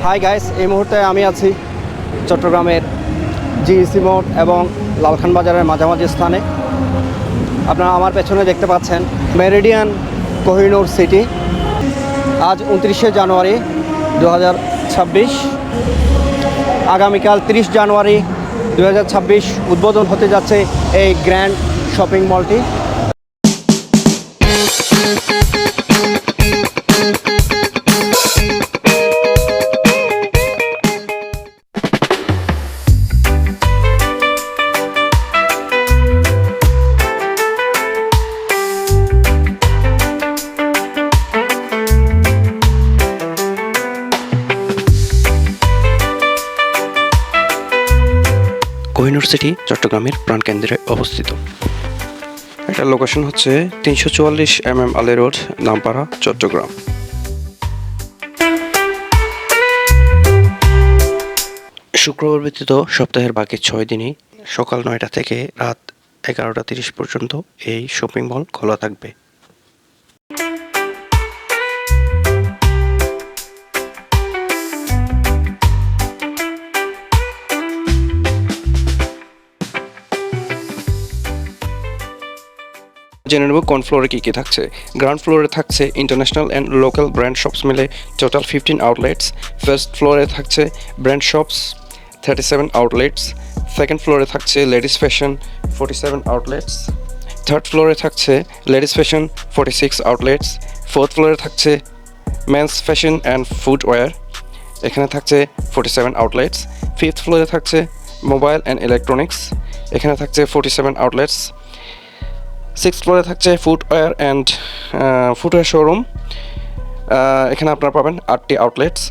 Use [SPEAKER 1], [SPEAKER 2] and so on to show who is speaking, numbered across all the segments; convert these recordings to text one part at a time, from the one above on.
[SPEAKER 1] Hi guys, এই মুহূর্তে আমি আছি চট্টগ্রামের জিইসি মোড় এবং লালখান বাজারের মাঝামাঝি স্থানে। আপনারা আমার পেছনে দেখতে পাচ্ছেন মেরিডিয়ান কোহিনুর সিটি। আজ 29শে জানুয়ারি 2026, আগামীকাল 30 জানুয়ারি 2026 উদ্বোধন হতে যাচ্ছে এই গ্র্যান্ড শপিং মলটি। কোহিনুর সিটি চট্টগ্রামের প্রাণকেন্দ্রে অবস্থিত। এটার লোকেশন হচ্ছে 344 আলী রোড, নামপাড়া, চট্টগ্রাম। শুক্রবার ব্যতীত সপ্তাহের বাকি 6 দিনই সকাল 9টা থেকে রাত 11টা 30 পর্যন্ত এই শপিং মল খোলা থাকবে। জেনে নেব কোন ফ্লোরে কী কী থাকছে। গ্রাউন্ড ফ্লোরে থাকছে international and local brand shops মিলে টোটাল 15 আউটলেটস। ফার্স্ট ফ্লোরে থাকছে ব্র্যান্ড শপস 37 আউটলেটস। সেকেন্ড ফ্লোরে থাকছে লেডিস ফ্যাশন 47 আউটলেটস। থার্ড ফ্লোরে থাকছে লেডিস ফ্যাশন 46 আউটলেটস। ফোর্থ ফ্লোরে থাকছে মেন্স ফ্যাশন অ্যান্ড ফুটওয়্যার, এখানে থাকছে 47 আউটলেটস। ফিফথ ফ্লোরে থাকছে মোবাইল অ্যান্ড ইলেকট্রনিক্স, এখানে থাকছে 47 আউটলেটস। সিক্সথ ফ্লোরে থাকছে ফুটওয়্যার অ্যান্ড ফুটওয়্যার শোরুম, এখানে আপনারা পাবেন 8টি আউটলেটস।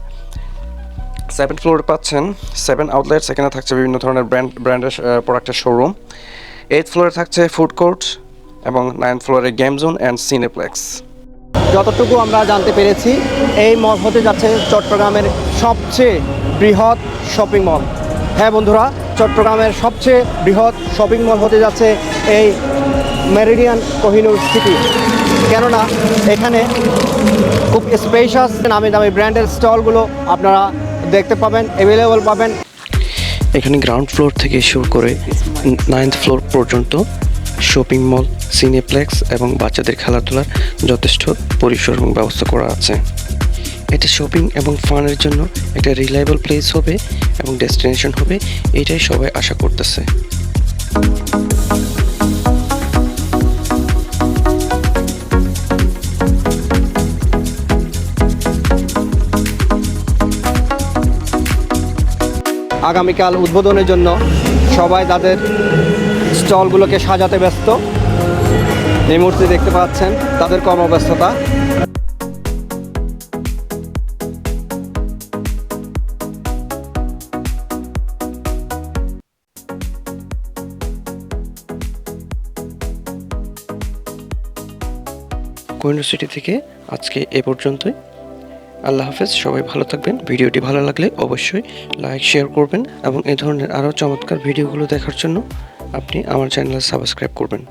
[SPEAKER 1] সেভেন্থ ফ্লোরে পাচ্ছেন 7 আউটলেটস, এখানে থাকছে বিভিন্ন ধরনের ব্র্যান্ডের প্রোডাক্টের শোরুম। এইথ ফ্লোরে থাকছে ফুড কোর্ট এবং 9th ফ্লোরে গেম জোন অ্যান্ড সিনেপ্লেক্স। যতটুকু আমরা জানতে পেরেছি, এই মল হতে যাচ্ছে চট্টগ্রামের সবচেয়ে বৃহৎ শপিং মল। হ্যাঁ বন্ধুরা, চট্টগ্রামের সবচেয়ে বৃহৎ শপিং মল হতে যাচ্ছে এই মেরিডিয়ান কোহিনুর সিটি। কেননা এখানে খুব স্পেশাস নামি দামি ব্র্যান্ডের স্টলগুলো আপনারা দেখতে পাবেন, অ্যাভেলেবল পাবেন। এখানে গ্রাউন্ড ফ্লোর থেকে শুরু করে 9th ফ্লোর পর্যন্ত শপিং মল, সিনেপ্লেক্স এবং বাচ্চাদের খেলাধুলার যথেষ্ট পরিসর এবং ব্যবস্থা করা আছে। এটা শপিং এবং ফানের জন্য একটা রিলায়েবল প্লেস হবে এবং ডেস্টিনেশন হবে, এটাই সবাই আশা করতেছে। আগামীকাল উদ্বোধনের জন্য সবাই তাদের স্টলগুলোকে সাজাতে ব্যস্ত। এই মুহূর্তে দেখতে পাচ্ছেন তাদের কর্মব্যস্ততা। কোহিনুর সিটি থেকে আজকে এ পর্যন্তই। আল্লাহ হাফেজ, সবাই ভালো থাকবেন। ভিডিওটি ভালো লাগলে অবশ্যই লাইক, শেয়ার করবেন এবং এই ধরনের আরও চমৎকার ভিডিওগুলো দেখার জন্য আপনি আমার চ্যানেল সাবস্ক্রাইব করবেন।